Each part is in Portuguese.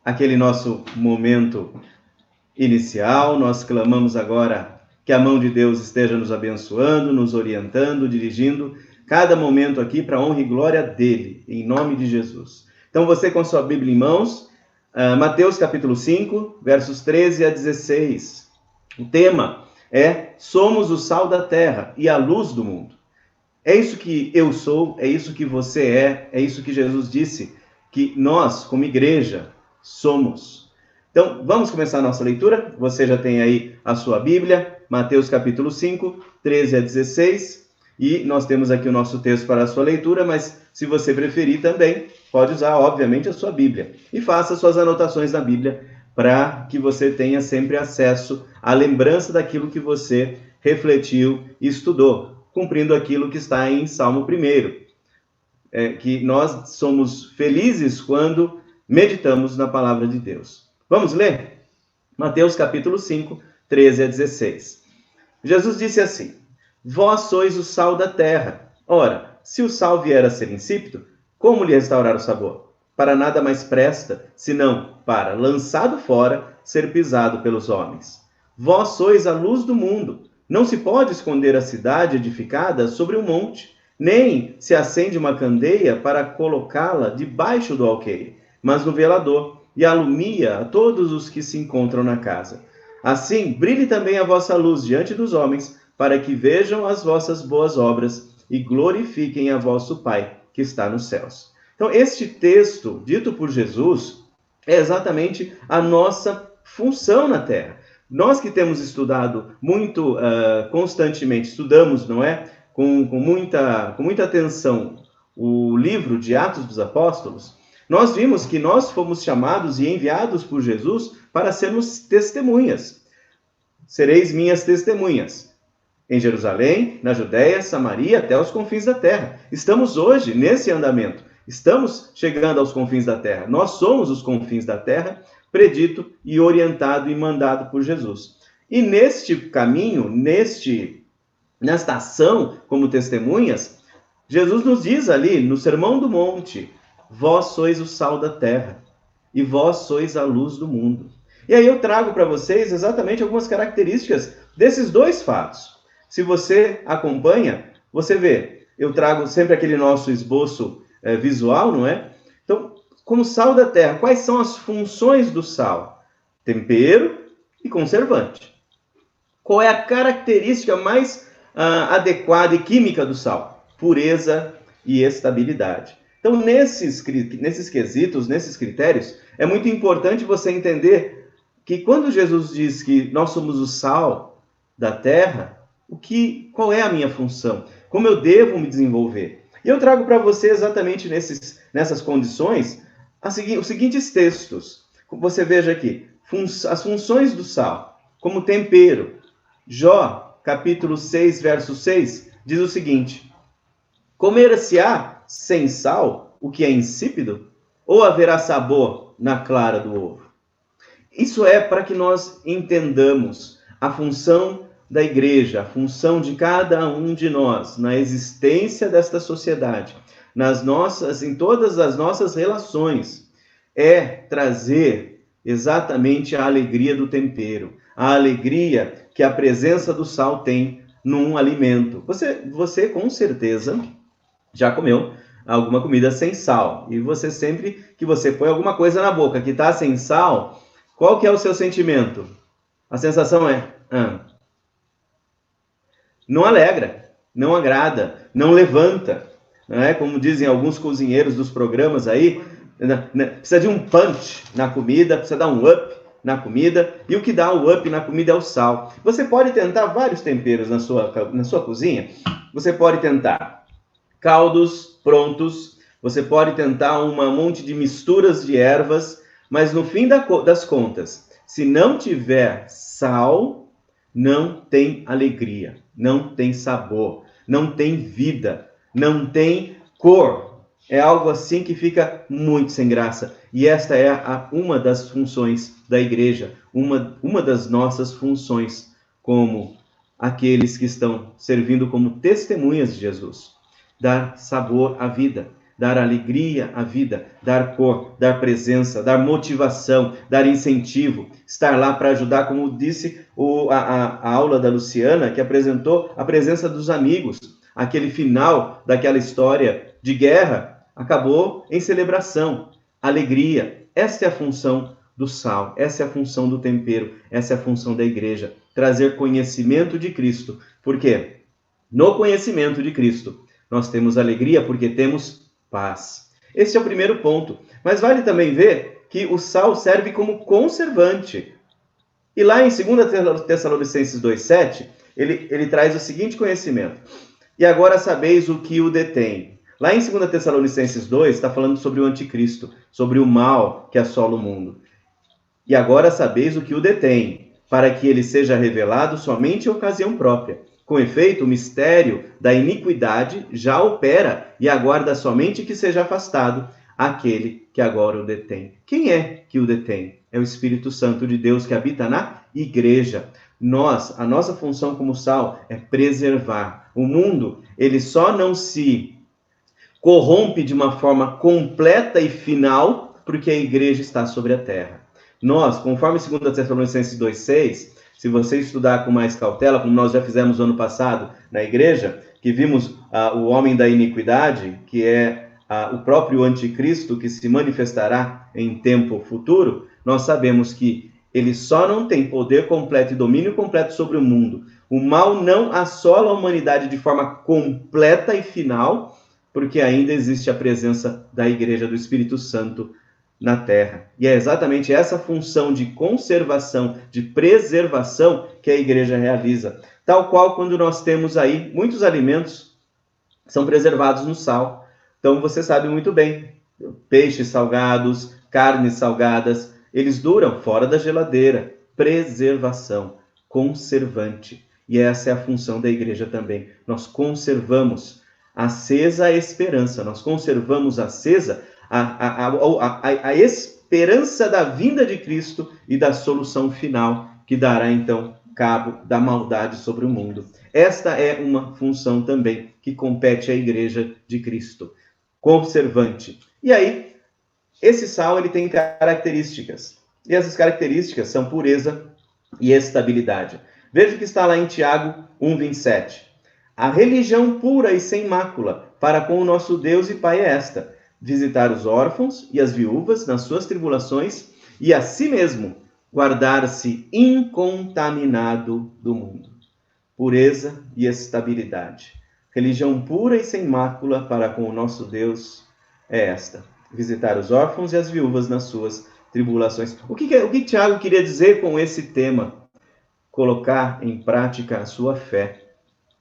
aquele nosso momento inicial. Nós clamamos agora que a mão de Deus esteja nos abençoando, nos orientando, dirigindo cada momento aqui para a honra e glória dele, em nome de Jesus. Então você com sua Bíblia em mãos, Mateus capítulo 5, versos 13 a 16. O tema é: somos o sal da terra e a luz do mundo. É isso que eu sou, é isso que você é isso que Jesus disse que nós, como igreja, somos. Então, vamos começar a nossa leitura. Você já tem aí a sua Bíblia, Mateus capítulo 5, 13 a 16. E nós temos aqui o nosso texto para a sua leitura, mas se você preferir também, pode usar, obviamente, a sua Bíblia. E faça suas anotações na Bíblia para que você tenha sempre acesso à lembrança daquilo que você refletiu e estudou, cumprindo aquilo que está em Salmo 1, que nós somos felizes quando meditamos na palavra de Deus. Vamos ler? Mateus capítulo 5, 13 a 16. Jesus disse assim: vós sois o sal da terra. Ora, se o sal vier a ser insípido, como lhe restaurar o sabor? Para nada mais presta, senão para, lançado fora, ser pisado pelos homens. Vós sois a luz do mundo. Não se pode esconder a cidade edificada sobre um monte, nem se acende uma candeia para colocá-la debaixo do alqueire, mas no velador, e alumia a todos os que se encontram na casa. Assim, brilhe também a vossa luz diante dos homens, para que vejam as vossas boas obras e glorifiquem a vosso Pai, que está nos céus. Então, este texto, dito por Jesus, é exatamente a nossa função na Terra. Nós que temos estudado muito constantemente, estudamos, não é? Com muita atenção o livro de Atos dos Apóstolos, nós vimos que nós fomos chamados e enviados por Jesus para sermos testemunhas. Sereis minhas testemunhas em Jerusalém, na Judéia, Samaria, até os confins da terra. Estamos hoje nesse andamento. Estamos chegando aos confins da terra. Nós somos os confins da terra, predito e orientado e mandado por Jesus. E neste caminho, nesta ação como testemunhas, Jesus nos diz ali no Sermão do Monte: vós sois o sal da terra e vós sois a luz do mundo. E aí eu trago para vocês exatamente algumas características desses dois fatos. Se você acompanha, você vê, eu trago sempre aquele nosso esboço visual, não é? Então, como sal da terra, quais são as funções do sal? Tempero e conservante. Qual é a característica mais adequada e química do sal? Pureza e estabilidade. Então, nesses quesitos, nesses critérios, é muito importante você entender que quando Jesus diz que nós somos o sal da terra, qual é a minha função? Como eu devo me desenvolver? E eu trago para você exatamente nessas condições os seguintes textos. Você veja aqui, as funções do sal, como tempero. Jó, capítulo 6, verso 6, diz o seguinte: comer-se-á sem sal o que é insípido? Ou haverá sabor na clara do ovo? Isso é para que nós entendamos a função da igreja, a função de cada um de nós na existência desta sociedade, em todas as nossas relações, é trazer exatamente a alegria do tempero, a alegria que a presença do sal tem num alimento. Você com certeza já comeu alguma comida sem sal, e você sempre que você põe alguma coisa na boca que está sem sal, qual que é o seu sentimento? A sensação é: não alegra, não agrada, não levanta. Não é? Como dizem alguns cozinheiros dos programas aí, precisa de um punch na comida, precisa dar um up na comida, e o que dá o up na comida é o sal. Você pode tentar vários temperos na sua cozinha. Você pode tentar caldos prontos, você pode tentar um monte de misturas de ervas, mas no fim das contas, se não tiver sal, não tem alegria, não tem sabor, não tem vida, não tem cor. É algo assim que fica muito sem graça. E esta é uma das funções da igreja, uma das nossas funções como aqueles que estão servindo como testemunhas de Jesus. Dar sabor à vida, dar alegria à vida, dar cor, dar presença, dar motivação, dar incentivo, estar lá para ajudar, como disse a aula da Luciana, que apresentou a presença dos amigos. Aquele final daquela história de guerra acabou em celebração, alegria. Esta é a função do sal, essa é a função do tempero, essa é a função da igreja, trazer conhecimento de Cristo. Por quê? No conhecimento de Cristo, nós temos alegria porque temos paz. Esse é o primeiro ponto. Mas vale também ver que o sal serve como conservante. E lá em 2 Tessalonicenses 2,7, ele traz o seguinte conhecimento. E agora sabeis o que o detém. Lá em 2 Tessalonicenses 2, está falando sobre o anticristo, sobre o mal que assola o mundo. E agora sabeis o que o detém, para que ele seja revelado somente em ocasião própria. Com efeito, o mistério da iniquidade já opera e aguarda somente que seja afastado aquele que agora o detém. Quem é que o detém? É o Espírito Santo de Deus que habita na igreja. A nossa função como sal é preservar. O mundo, ele só não se corrompe de uma forma completa e final porque a igreja está sobre a terra. Nós, conforme 2 Tessalonicenses 2,6, se você estudar com mais cautela, como nós já fizemos no ano passado na igreja, que vimos o homem da iniquidade, que é o próprio anticristo que se manifestará em tempo futuro, nós sabemos que ele só não tem poder completo e domínio completo sobre o mundo. O mal não assola a humanidade de forma completa e final, porque ainda existe a presença da igreja do Espírito Santo na terra. E é exatamente essa função de conservação, de preservação que a igreja realiza. Tal qual quando nós temos aí muitos alimentos são preservados no sal. Então você sabe muito bem, peixes salgados, carnes salgadas, eles duram fora da geladeira. Preservação, conservante. E essa é a função da igreja também. Nós conservamos acesa a esperança, nós conservamos acesa a esperança da vinda de Cristo e da solução final que dará então cabo da maldade sobre o mundo. Esta é uma função também que compete à igreja de Cristo, conservante. E aí, esse sal ele tem características, e essas características são pureza e estabilidade. Veja o que está lá em Tiago 1,27. A religião pura e sem mácula para com o nosso Deus e Pai é esta: visitar os órfãos e as viúvas nas suas tribulações e a si mesmo guardar-se incontaminado do mundo. Pureza e estabilidade. Religião pura e sem mácula para com o nosso Deus é esta: visitar os órfãos e as viúvas nas suas tribulações. O que Tiago queria dizer com esse tema? Colocar em prática a sua fé.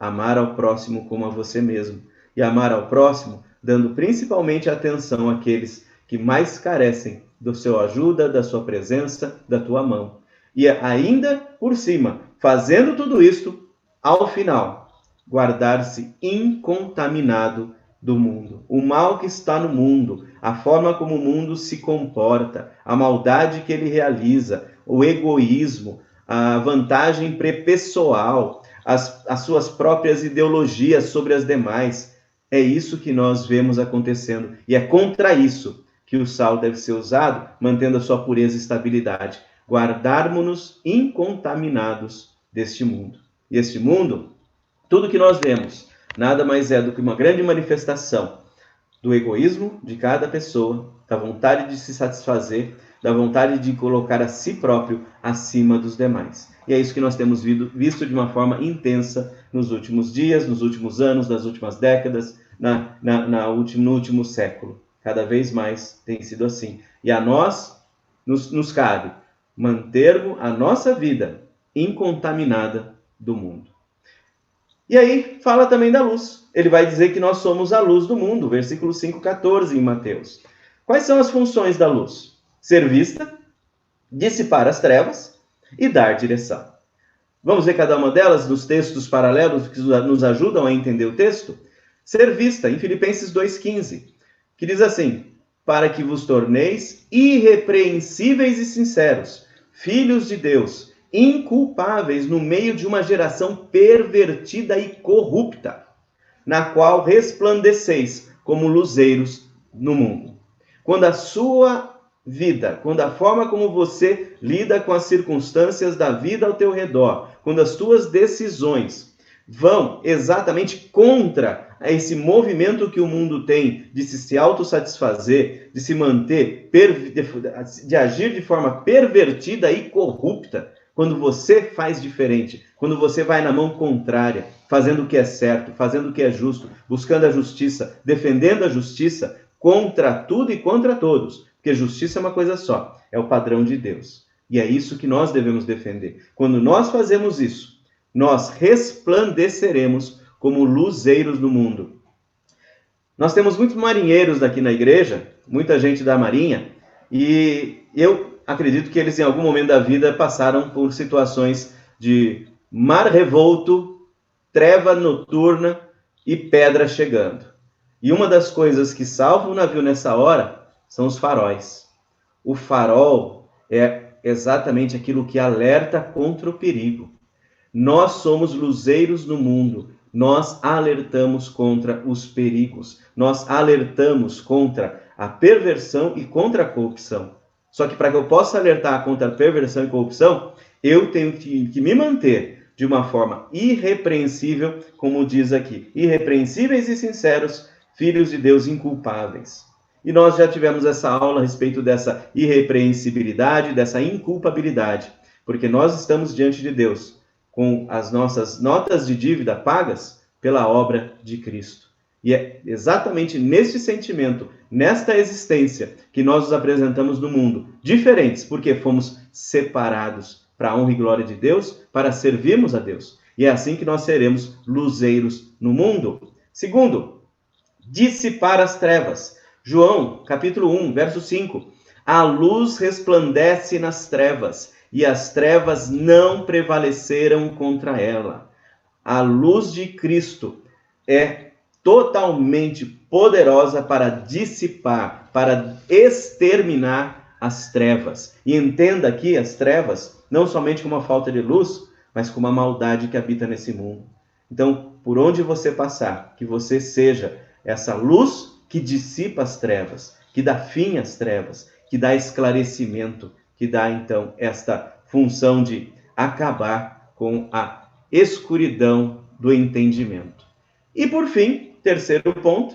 Amar ao próximo como a você mesmo. E amar ao próximo dando principalmente atenção àqueles que mais carecem do seu ajuda, da sua presença, da tua mão. E ainda por cima, fazendo tudo isto, ao final, guardar-se incontaminado do mundo. O mal que está no mundo, a forma como o mundo se comporta, a maldade que ele realiza, o egoísmo, a vantagem pré-pessoal, as suas próprias ideologias sobre as demais. É isso que nós vemos acontecendo. E é contra isso que o sal deve ser usado, mantendo a sua pureza e estabilidade. Guardarmos-nos incontaminados deste mundo. E este mundo, tudo que nós vemos, nada mais é do que uma grande manifestação do egoísmo de cada pessoa, da vontade de se satisfazer, da vontade de colocar a si próprio acima dos demais. E é isso que nós temos visto de uma forma intensa nos últimos dias, nos últimos anos, nas últimas décadas, no último século. Cada vez mais tem sido assim. E a nós nos cabe mantermos a nossa vida incontaminada do mundo. E aí fala também da luz. Ele vai dizer que nós somos a luz do mundo, versículo 5,14 em Mateus. Quais são as funções da luz? Ser vista, dissipar as trevas e dar direção. Vamos ver cada uma delas nos textos paralelos que nos ajudam a entender o texto? Ser vista, em Filipenses 2,15, que diz assim: para que vos torneis irrepreensíveis e sinceros, filhos de Deus, inculpáveis no meio de uma geração pervertida e corrupta, na qual resplandeceis como luzeiros no mundo. Quando a sua vida, quando a forma como você lida com as circunstâncias da vida ao teu redor, quando as tuas decisões vão exatamente contra esse movimento que o mundo tem de se autossatisfazer, de se manter, de agir de forma pervertida e corrupta, quando você faz diferente, quando você vai na mão contrária, fazendo o que é certo, fazendo o que é justo, buscando a justiça, defendendo a justiça contra tudo e contra todos, porque justiça é uma coisa só, é o padrão de Deus. E é isso que nós devemos defender. Quando nós fazemos isso, nós resplandeceremos como luzeiros no mundo. Nós temos muitos marinheiros aqui na igreja, muita gente da marinha, e eu acredito que eles em algum momento da vida passaram por situações de mar revolto, treva noturna e pedra chegando. E uma das coisas que salva o navio nessa hora são os faróis. O farol é exatamente aquilo que alerta contra o perigo. Nós somos luzeiros no mundo. Nós alertamos contra os perigos. Nós alertamos contra a perversão e contra a corrupção. Só que para que eu possa alertar contra a perversão e corrupção, eu tenho que me manter de uma forma irrepreensível, como diz aqui, irrepreensíveis e sinceros, filhos de Deus inculpáveis. E nós já tivemos essa aula a respeito dessa irrepreensibilidade, dessa inculpabilidade, porque nós estamos diante de Deus com as nossas notas de dívida pagas pela obra de Cristo. E é exatamente nesse sentimento, nesta existência, que nós nos apresentamos no mundo, diferentes, porque fomos separados para a honra e glória de Deus, para servirmos a Deus. E é assim que nós seremos luzeiros no mundo. Segundo, dissipar as trevas. João, capítulo 1, verso 5. A luz resplandece nas trevas, e as trevas não prevaleceram contra ela. A luz de Cristo é totalmente poderosa para dissipar, para exterminar as trevas. E entenda aqui as trevas não somente como uma falta de luz, mas como a maldade que habita nesse mundo. Então, por onde você passar, que você seja essa luz que dissipa as trevas, que dá fim às trevas, que dá esclarecimento, que dá, então, esta função de acabar com a escuridão do entendimento. E, por fim, terceiro ponto,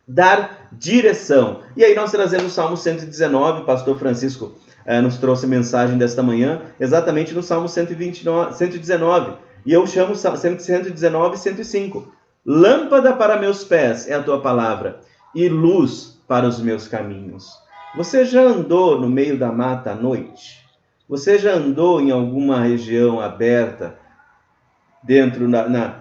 dar direção. E aí nós trazemos o Salmo 119, o pastor Francisco nos trouxe a mensagem desta manhã, exatamente no Salmo 119. E eu chamo 119 e 105. Lâmpada para meus pés é a tua palavra, e luz para os meus caminhos. Você já andou no meio da mata à noite? Você já andou em alguma região aberta, dentro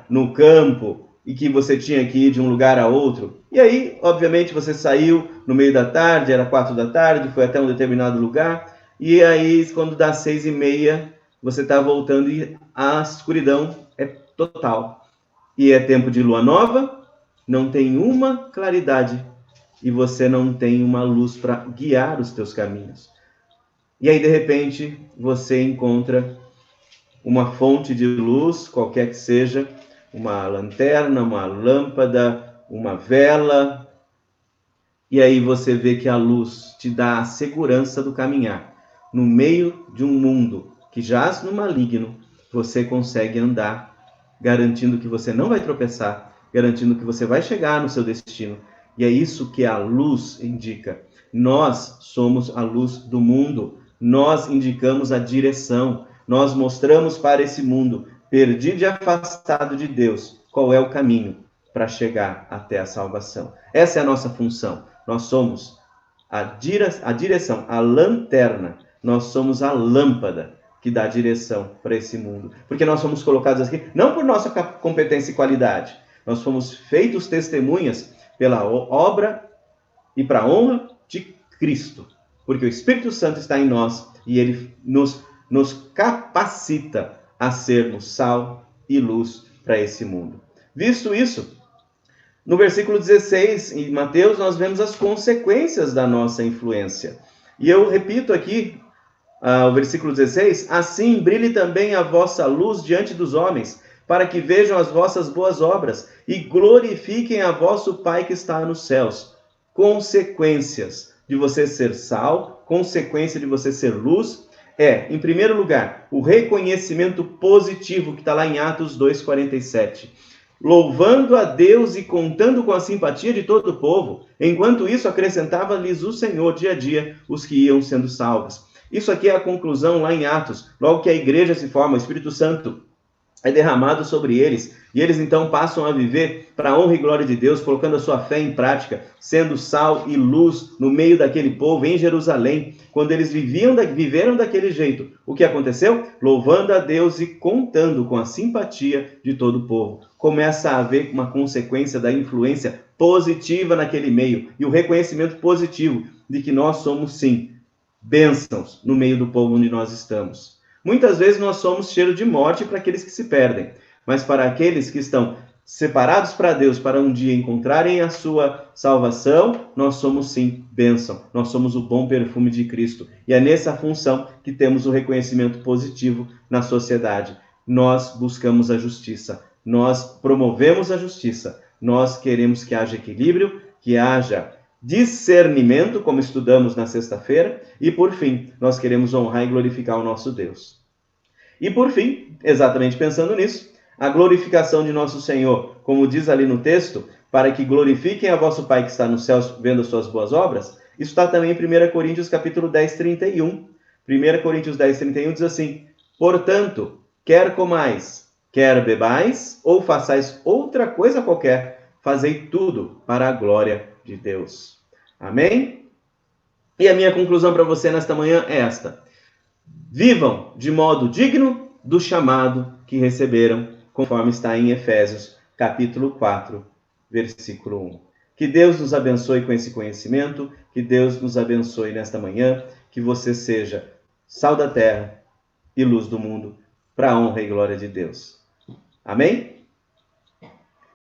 no campo, e que você tinha que ir de um lugar a outro? E aí, obviamente, você saiu no meio da tarde, era 4 da tarde, foi até um determinado lugar, e aí, quando dá 6:30, você está voltando e a escuridão é total. E é tempo de lua nova, não tem uma claridade, e você não tem uma luz para guiar os teus caminhos. E aí, de repente, você encontra uma fonte de luz, qualquer que seja, uma lanterna, uma lâmpada, uma vela, e aí você vê que a luz te dá a segurança do caminhar. No meio de um mundo que jaz no maligno, você consegue andar, garantindo que você não vai tropeçar, garantindo que você vai chegar no seu destino. E é isso que a luz indica. Nós somos a luz do mundo. Nós indicamos a direção. Nós mostramos para esse mundo, perdido e afastado de Deus, qual é o caminho para chegar até a salvação. Essa é a nossa função. Nós somos a direção, a lanterna. Nós somos a lâmpada que dá direção para esse mundo. Porque nós fomos colocados aqui, não por nossa competência e qualidade, nós fomos feitos testemunhas pela obra e para a honra de Cristo. Porque o Espírito Santo está em nós e ele nos capacita a sermos sal e luz para esse mundo. Visto isso, no versículo 16, em Mateus, nós vemos as consequências da nossa influência. E eu repito aqui, o versículo 16, assim brilhe também a vossa luz diante dos homens, para que vejam as vossas boas obras e glorifiquem a vosso Pai que está nos céus. consequências de você ser sal, consequência de você ser luz, em primeiro lugar, o reconhecimento positivo que está lá em Atos 2,47. Louvando a Deus e contando com a simpatia de todo o povo. Enquanto isso, acrescentava-lhes o Senhor dia a dia os que iam sendo salvos. Isso aqui é a conclusão lá em Atos. Logo que a igreja se forma, o Espírito Santo é derramado sobre eles, e eles então passam a viver para a honra e glória de Deus, colocando a sua fé em prática, sendo sal e luz no meio daquele povo em Jerusalém. Quando eles viveram daquele jeito, o que aconteceu? Louvando a Deus e contando com a simpatia de todo o povo. Começa a haver uma consequência da influência positiva naquele meio, e o reconhecimento positivo de que nós somos, sim, bênçãos no meio do povo onde nós estamos. Muitas vezes nós somos cheiro de morte para aqueles que se perdem, mas para aqueles que estão separados para Deus para um dia encontrarem a sua salvação, nós somos sim bênção, nós somos o bom perfume de Cristo. E é nessa função que temos o reconhecimento positivo na sociedade. Nós buscamos a justiça, nós promovemos a justiça, nós queremos que haja equilíbrio, que haja discernimento, como estudamos na sexta-feira, e por fim, nós queremos honrar e glorificar o nosso Deus. E por fim, exatamente pensando nisso, a glorificação de nosso Senhor, como diz ali no texto, para que glorifiquem a vosso Pai que está nos céus vendo as suas boas obras, isso está também em 1 Coríntios capítulo 10, 31. 1 Coríntios 10, 31 diz assim: portanto, quer comais, quer bebais, ou façais outra coisa qualquer, fazei tudo para a glória de Deus. Amém? E a minha conclusão para você nesta manhã é esta: vivam de modo digno do chamado que receberam, conforme está em Efésios, capítulo 4, versículo 1. Que Deus nos abençoe com esse conhecimento, que Deus nos abençoe nesta manhã, que você seja sal da terra e luz do mundo, para a honra e glória de Deus. Amém?